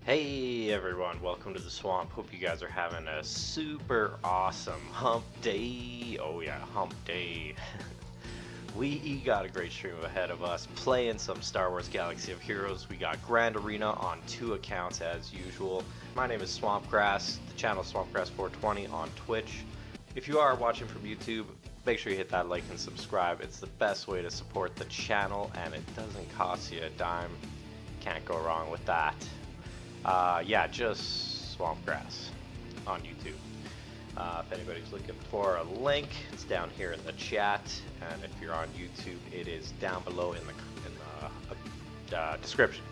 Hey everyone, welcome to the swamp. Hope you guys are having a super awesome hump day. Oh yeah, hump day. We got a great stream ahead of us playing some Star Wars Galaxy of Heroes. We got Grand Arena on 2 accounts as usual. My name is Swampgrass, the channel Swampgrass420 on Twitch. If you are watching from YouTube, make sure you hit that like and subscribe. It's the best way to support the channel and it doesn't cost you a dime. Can't go wrong with that. Yeah, just Swampgrass on YouTube. If anybody's looking for a link, it's down here in the chat, and if you're on YouTube, it is down below in the description.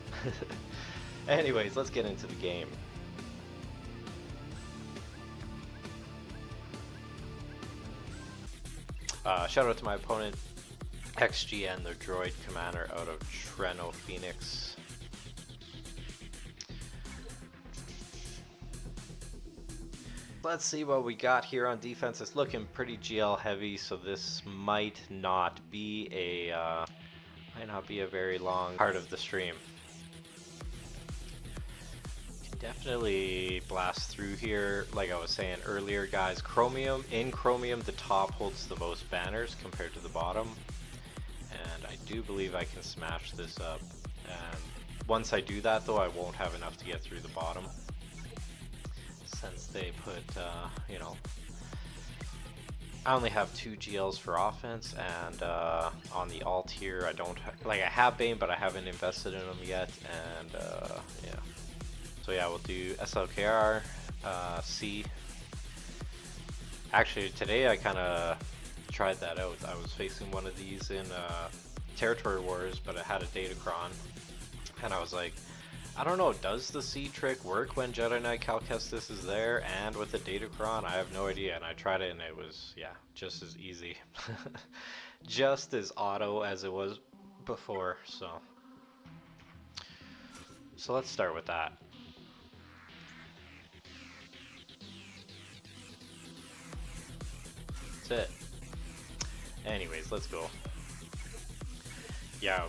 Anyways, let's get into the game. Shout out to my opponent, XGN, the droid commander out of Treno, Phoenix. Let's see what we got here on defense. It's looking pretty GL heavy, so this might not be a very long part of the stream. Can definitely blast through here. Like I was saying earlier, guys, Chromium, the top holds the most banners compared to the bottom, and I do believe I can smash this up. And once I do that, though, I won't have enough to get through the bottom, since they put, I only have 2 GLs for offense, and on the alt here, I don't I have Bane, but I haven't invested in them yet, and yeah. So yeah, we'll do SLKR, C. Actually, today I kind of tried that out. I was facing one of these in Territory Wars, but it had a Datacron, and I was like, I don't know, does the C trick work when Jedi Knight Cal Kestis is there and with the Datacron? I have no idea, and I tried it and it was, yeah, just as easy. Just as auto as it was before, so let's start with that. That's it. Anyways, let's go. Yeah,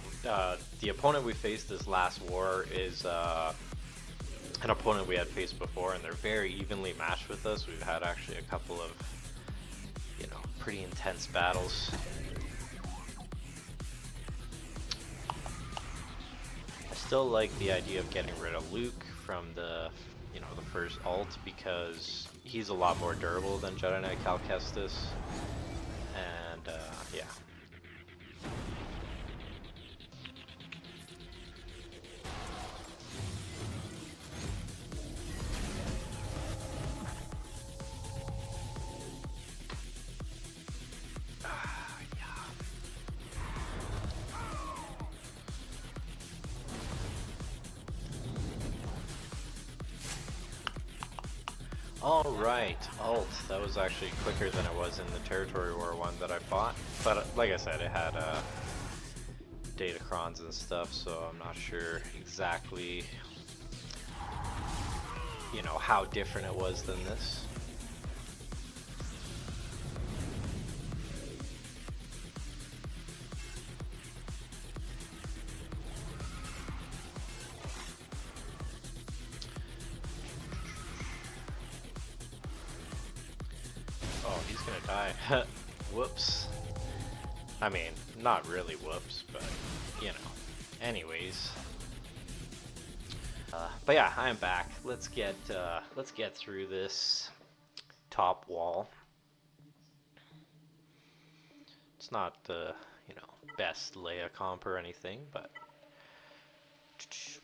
the opponent we faced this last war is an opponent we had faced before, and they're very evenly matched with us. We've had actually a couple of, pretty intense battles. I still like the idea of getting rid of Luke from the, the first alt, because he's a lot more durable than Jedi Knight Cal Kestis, and yeah. Alright, alt. That was actually quicker than it was in the Territory War one that I fought. But like I said, it had Datacrons and stuff, so I'm not sure exactly, how different it was than this. Whoops. I mean, not really whoops, but, anyways. But yeah, I am back. Let's get through this top wall. It's not the, best Leia comp or anything, but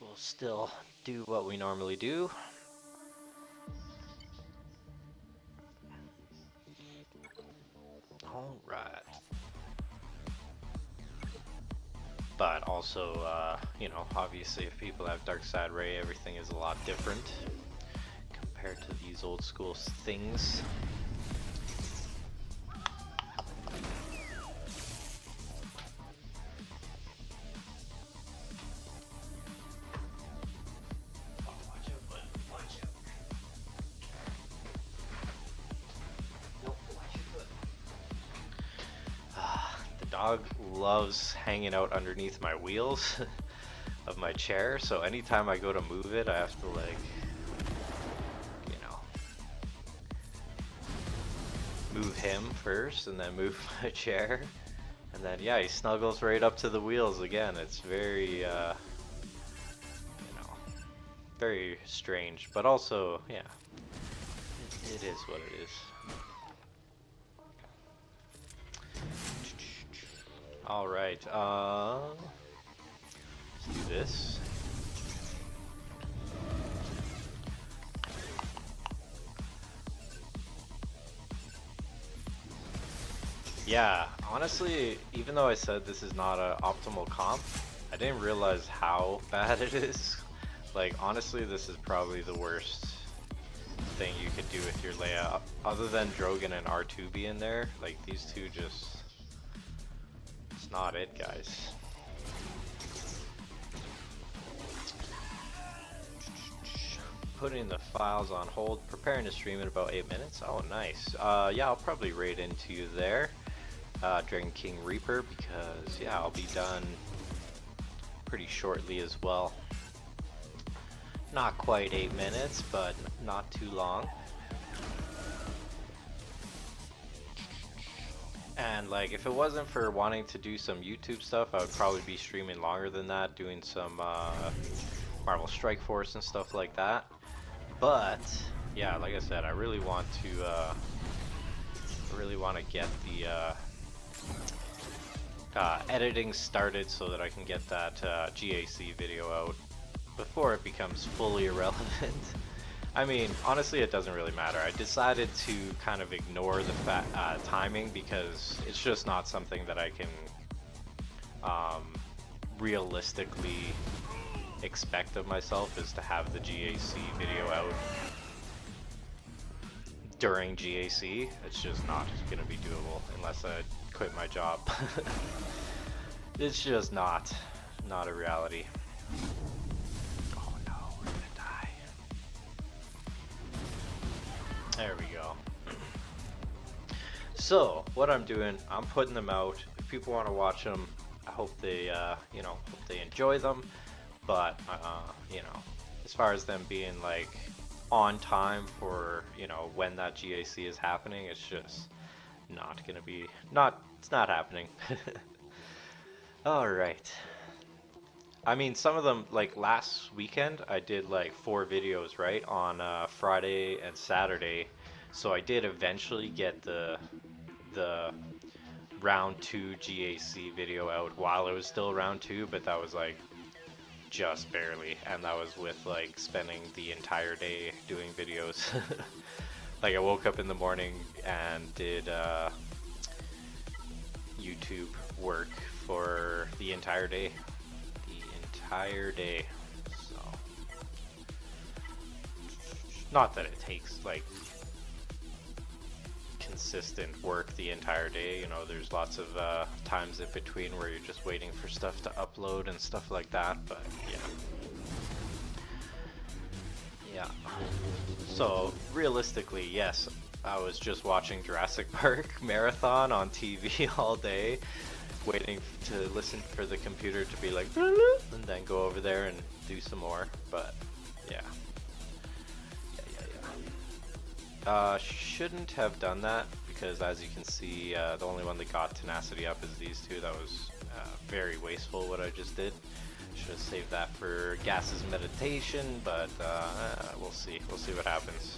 we'll still do what we normally do. Alright. But also, obviously if people have Dark Side Ray, everything is a lot different compared to these old school things. Dog loves hanging out underneath my wheels of my chair, so anytime I go to move it, I have to like, you know, move him first and then move my chair. And then yeah, he snuggles right up to the wheels again. It's very, you know, very strange, but also, yeah, it is what it is. All right, let's do this. Yeah, honestly, even though I said this is not an optimal comp, I didn't realize how bad it is. Like, honestly, this is probably the worst thing you could do with your layout. Other than Drogon and R2 being there, like, these two just... it's not it, guys. Putting the files on hold, preparing to stream in about 8 minutes. Oh, nice. Yeah, I'll probably raid into you there. Dragon King Reaper, because yeah, I'll be done pretty shortly as well. Not quite 8 minutes, but not too long. And like, if it wasn't for wanting to do some YouTube stuff, I would probably be streaming longer than that, doing some Marvel Strike Force and stuff like that. But yeah, like I said, I really want to get the editing started so that I can get that GAC video out before it becomes fully irrelevant. I mean, honestly, it doesn't really matter. I decided to kind of ignore the timing because it's just not something that I can realistically expect of myself, is to have the GAC video out during GAC. It's just not going to be doable unless I quit my job. It's just not a reality. Oh no, we're gonna die. There we go. So what I'm doing, I'm putting them out. If people want to watch them, I hope they you know, hope they enjoy them. But you know, as far as them being like on time for, you know, when that GAC is happening, it's just not gonna be, it's not happening. All right. I mean, some of them, like last weekend, I did like 4 videos, right, on Friday and Saturday. So I did eventually get the round 2 GAC video out while it was still round 2, but that was like just barely, and that was with like spending the entire day doing videos. Like, I woke up in the morning and did YouTube work for the entire day. So, not that it takes like consistent work the entire day, you know, there's lots of times in between where you're just waiting for stuff to upload and stuff like that, but yeah. So realistically, yes, I was just watching Jurassic Park Marathon on TV all day, waiting to listen for the computer to be like, and then go over there and do some more. But yeah. Shouldn't have done that, because as you can see, the only one that got tenacity up is these two. That was very wasteful what I just did. Should have saved that for Gas's meditation, but we'll see. We'll see what happens.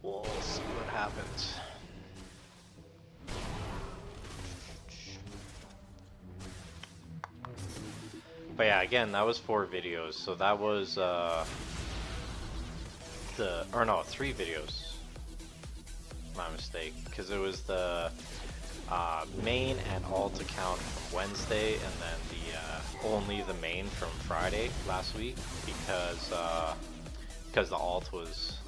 We'll see what happens. But yeah, again, that was 4 videos, so that was or no, 3 videos. My mistake, because it was the main and alt account from Wednesday, and then the only the main from Friday last week, because the alt was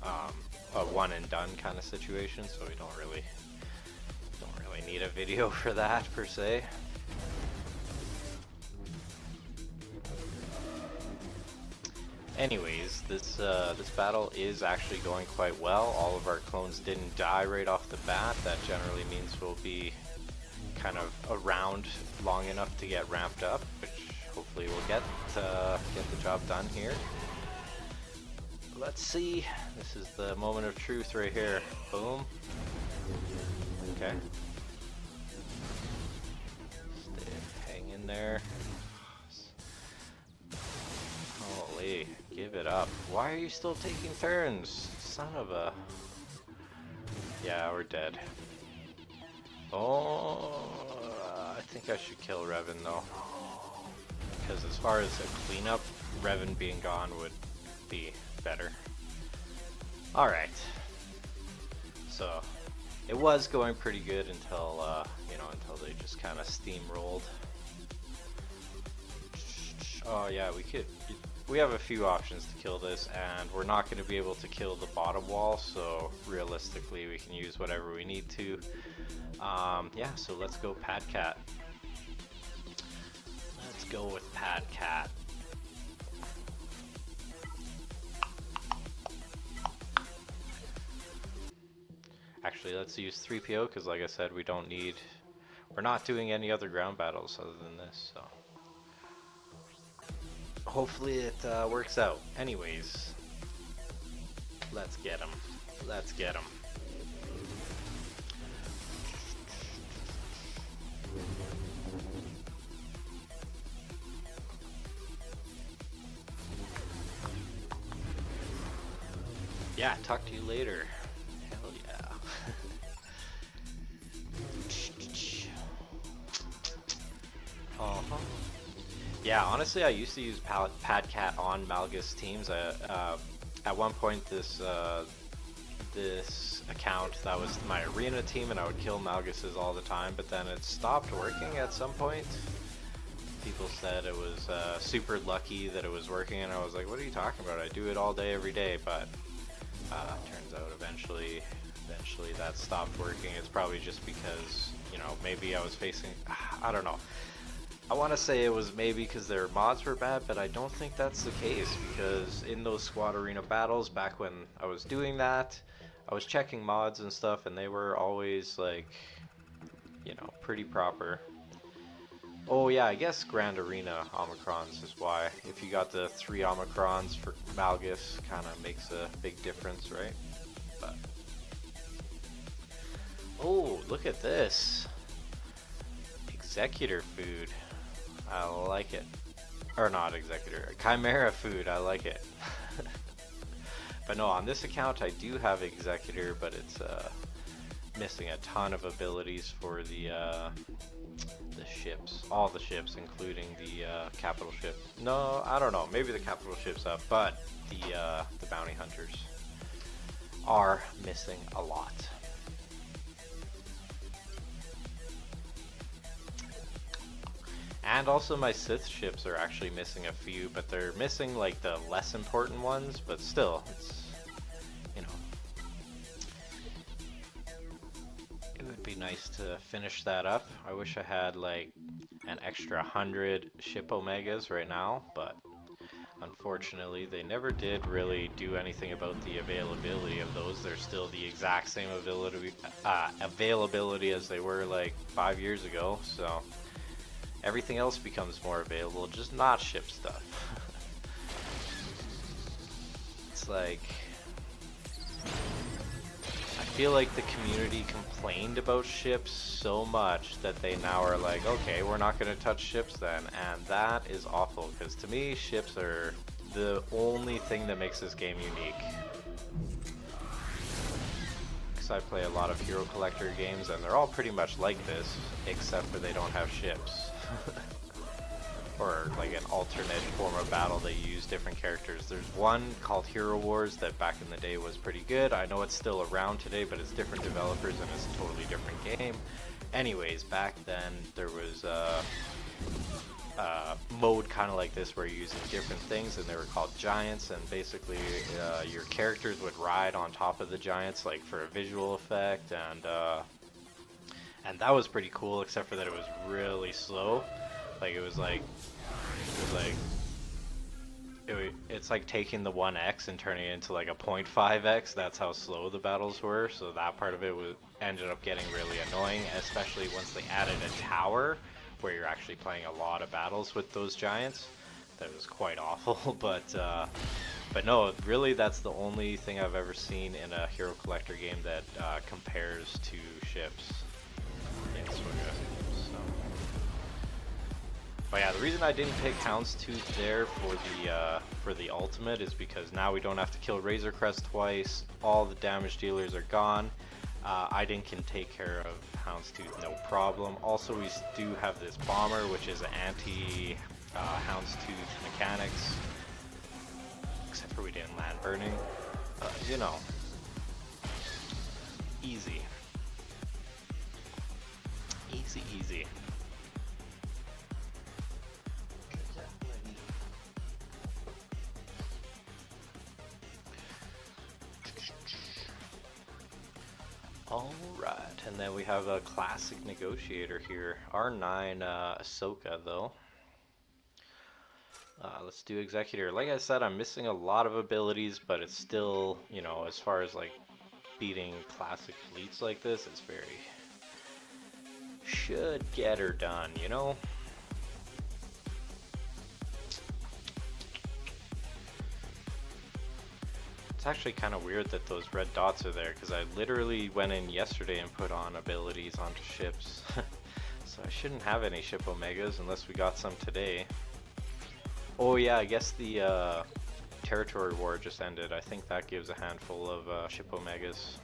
a one and done kind of situation, so we don't really need a video for that per se. Anyways, this battle is actually going quite well. All of our clones didn't die right off the bat. That generally means we'll be kind of around long enough to get ramped up, which hopefully we'll get the job done here. Let's see. This is the moment of truth right here. Boom. Okay. Hang in there. Holy, give it up. Why are you still taking turns? Son of a... Yeah, we're dead. Oh, I think I should kill Revan though. Because as far as a cleanup, Revan being gone would be better. Alright. So, it was going pretty good until, you know, until they just kind of steamrolled. Oh yeah, we have a few options to kill this, and we're not going to be able to kill the bottom wall, so realistically we can use whatever we need to. Yeah, so let's go Pad Cat. Let's go with Pad Cat. Actually, let's use 3PO, because like I said, we're not doing any other ground battles other than this, so hopefully it works out. Anyways, let's get him. Let's get him. Yeah, talk to you later. Hell yeah. Uh-huh. Yeah, honestly, I used to use Pad Cat on Malgus teams. At one point, this account, that was my arena team, and I would kill Malguses all the time, but then it stopped working at some point. People said it was super lucky that it was working, and I was like, what are you talking about? I do it all day, every day, but turns out eventually that stopped working. It's probably just because, you know, maybe I was facing, I don't know. I want to say it was maybe because their mods were bad, but I don't think that's the case, because in those squad arena battles back when I was doing that, I was checking mods and stuff, and they were always like, you know, pretty proper. Oh yeah, I guess Grand Arena Omicrons is why. If you got the 3 Omicrons for Malgus, kind of makes a big difference, right? But oh, look at this. Executor food. I like it. Or not Executor. Chimera food. I like it. But no, on this account I do have Executor, but it's missing a ton of abilities for the ships. All the ships, including the capital ship. No, I don't know. Maybe the capital ship's up, but the bounty hunters are missing a lot. And also my Sith ships are actually missing a few, but they're missing like the less important ones, but still, it's, you know, it would be nice to finish that up. I wish I had like an extra 100 ship Omegas right now, but unfortunately they never did really do anything about the availability of those. They're still the exact same availability as they were like 5 years ago, so everything else becomes more available, just not ship stuff. It's like, I feel like the community complained about ships so much that they now are like, okay, we're not going to touch ships then, and that is awful, because to me, ships are the only thing that makes this game unique. Because I play a lot of hero collector games, and they're all pretty much like this, except for they don't have ships. Or like an alternate form of battle, they use different characters. There's one called Hero Wars that back in the day was pretty good. I know it's still around today, but it's different developers and it's a totally different game. Anyways, back then there was a mode kind of like this where you're using different things, and they were called giants, and basically your characters would ride on top of the giants like for a visual effect, and that was pretty cool, except for that it was really slow. Like it was like It's like taking the 1x and turning it into like a 0.5x. That's how slow the battles were. So that part of it ended up getting really annoying, especially once they added a tower where you're actually playing a lot of battles with those giants. That was quite awful. But no, really that's the only thing I've ever seen in a Hero Collector game that compares to ships in SWGOH. So. But yeah, the reason I didn't pick Houndstooth there for the ultimate is because now we don't have to kill Razor Crest twice. All the damage dealers are gone. Iden can take care of Houndstooth no problem. Also, we do have this bomber, which is an anti Houndstooth mechanics, except for we didn't land burning. You know, easy, easy, easy. Alright, and then we have a classic negotiator here. R9 Ahsoka though. Let's do Executor. Like I said, I'm missing a lot of abilities, but it's still, you know, as far as like beating classic fleets like this, it's very... should get her done, you know? It's actually kind of weird that those red dots are there, because I literally went in yesterday and put on abilities onto ships. So I shouldn't have any ship Omegas unless we got some today. Oh yeah, I guess the territory war just ended. I think that gives a handful of ship Omegas,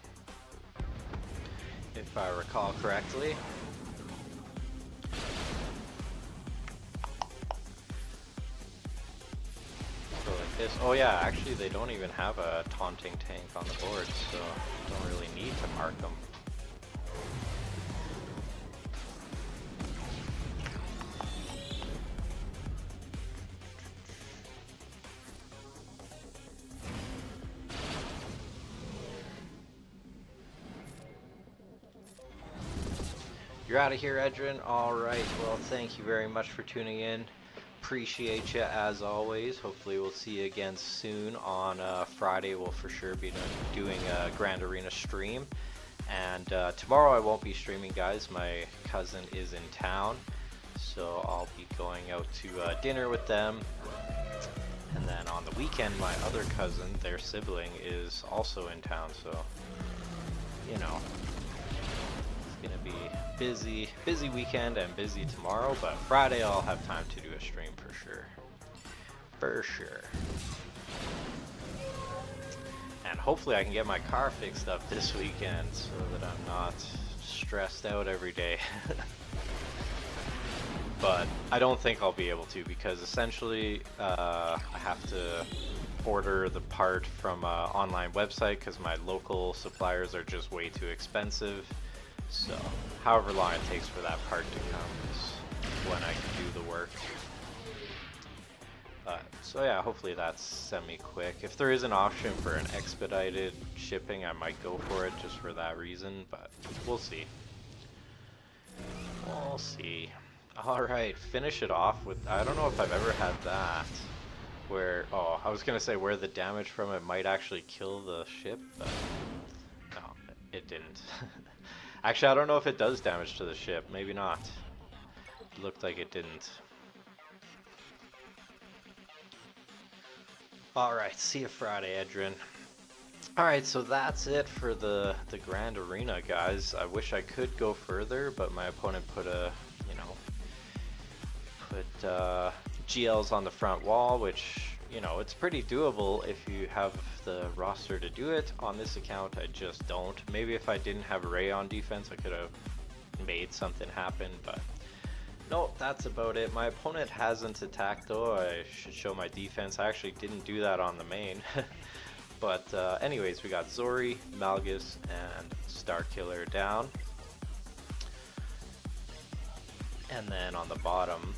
if I recall correctly. This. Oh yeah, actually they don't even have a taunting tank on the board, so you don't really need to mark them. You're out of here, Edrin? Alright, well thank you very much for tuning in. Appreciate you as always. Hopefully we'll see you again soon. On Friday we'll for sure be doing a Grand Arena stream, and tomorrow I won't be streaming, guys. My cousin is in town, so I'll be going out to dinner with them. And then on the weekend my other cousin, their sibling, is also in town, so you know, it's gonna be busy weekend and busy tomorrow, but Friday I'll have time to do a stream for sure. And hopefully I can get my car fixed up this weekend so that I'm not stressed out every day. But I don't think I'll be able to, because essentially I have to order the part from an online website because my local suppliers are just way too expensive. So, however long it takes for that part to come is when I can do the work. So yeah, hopefully that's semi-quick. If there is an option for an expedited shipping, I might go for it just for that reason, but we'll see. We'll see. Alright, finish it off with, I don't know if I've ever had that, where, oh, I was gonna say where the damage from it might actually kill the ship, but no, it didn't. Actually, I don't know if it does damage to the ship. Maybe not. It looked like it didn't. Alright, see you Friday, Edrin. Alright, so that's it for the Grand Arena, guys. I wish I could go further, but my opponent put GLs on the front wall, which, you know, it's pretty doable if you have the roster to do it. On this account, I just don't. Maybe if I didn't have Ray on defense, I could have made something happen, but no, that's about it. My opponent hasn't attacked though. I should show my defense. I actually didn't do that on the main. But anyways, we got Zori, Malgus, and Starkiller down. And then on the bottom,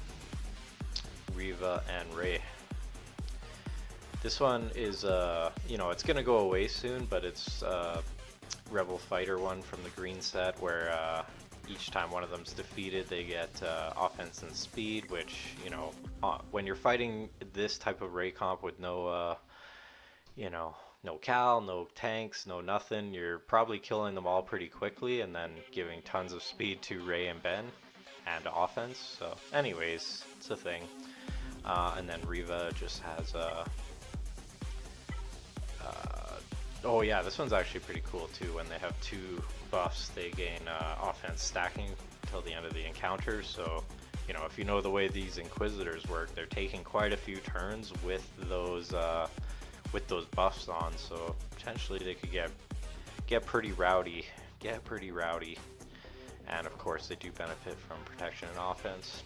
Riva and Ray. This one is, you know, it's gonna go away soon, but it's Rebel Fighter one from the green set where each time one of them's defeated, they get offense and speed, which, you know, when you're fighting this type of Ray comp with no, you know, no Cal, no tanks, no nothing, you're probably killing them all pretty quickly and then giving tons of speed to Ray and Ben and offense. So anyways, it's a thing. And then Riva just has oh yeah, this one's actually pretty cool too. When they have two buffs, they gain offense stacking until the end of the encounter. So, you know, if you know the way these Inquisitors work, they're taking quite a few turns with those buffs on. So potentially they could get pretty rowdy, and of course they do benefit from protection and offense.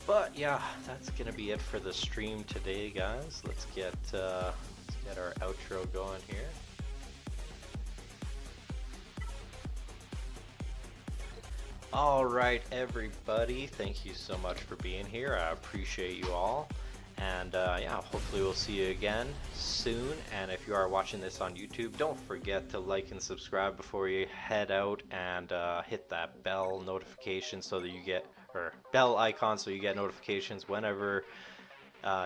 But yeah, that's gonna be it for the stream today, guys. Let's get our outro going here. Alright everybody, thank you so much for being here. I appreciate you all. And yeah, hopefully we'll see you again soon. And if you are watching this on YouTube, don't forget to like and subscribe before you head out, and hit that bell notification so that you get, or bell icon so you get notifications whenever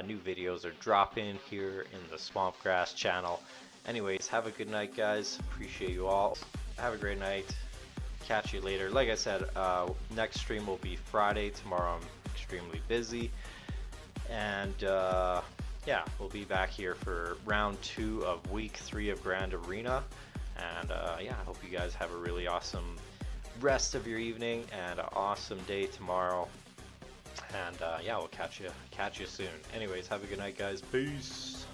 new videos are dropping here in the Swampgrass channel. Anyways, have a good night, guys. Appreciate you all. Have a great night. Catch you later. Like I said, next stream will be Friday. Tomorrow I'm extremely busy. And yeah, we'll be back here for round 2 of week 3 of Grand Arena. And yeah, I hope you guys have a really awesome rest of your evening and an awesome day tomorrow. And yeah, we'll catch you soon. Anyways, have a good night, guys. Peace.